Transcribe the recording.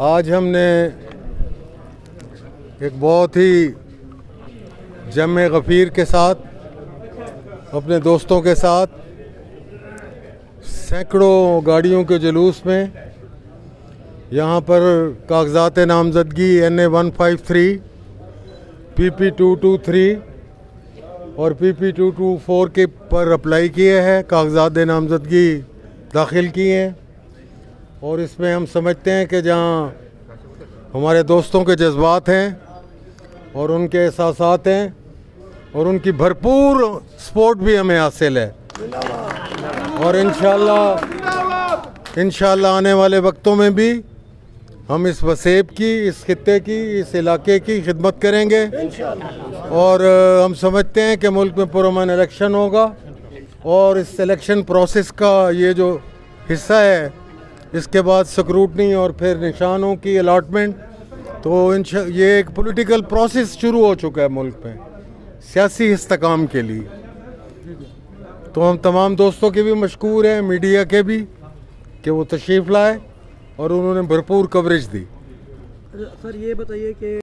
आज हमने एक बहुत ही जमे गफ़ीर के साथ, अपने दोस्तों के साथ, सैकड़ों गाड़ियों के जुलूस में यहाँ पर कागजात नामजदगी NA 153, PP 223 और PP 224 के पर अप्लाई किए हैं, कागजात नामजदगी दाखिल किए हैं। और इसमें हम समझते हैं कि जहाँ हमारे दोस्तों के जज्बात हैं और उनके एहसासात हैं और उनकी भरपूर सपोर्ट भी हमें हासिल है, और इंशाल्लाह आने वाले वक्तों में भी हम इस वसेब की, इस खित्ते की, इस इलाके की खिदमत करेंगे। और हम समझते हैं कि मुल्क में पुरअमन इलेक्शन होगा और इस इलेक्शन प्रोसेस का ये जो हिस्सा है, इसके बाद स्क्रूटनी और फिर निशानों की अलॉटमेंट, तो ये एक पॉलिटिकल प्रोसेस शुरू हो चुका है मुल्क में सियासी इस्तेकाम के लिए। तो हम तमाम दोस्तों के भी मशकूर हैं, मीडिया के भी, कि वो तशरीफ़ लाए और उन्होंने भरपूर कवरेज दी। सर ये बताइए कि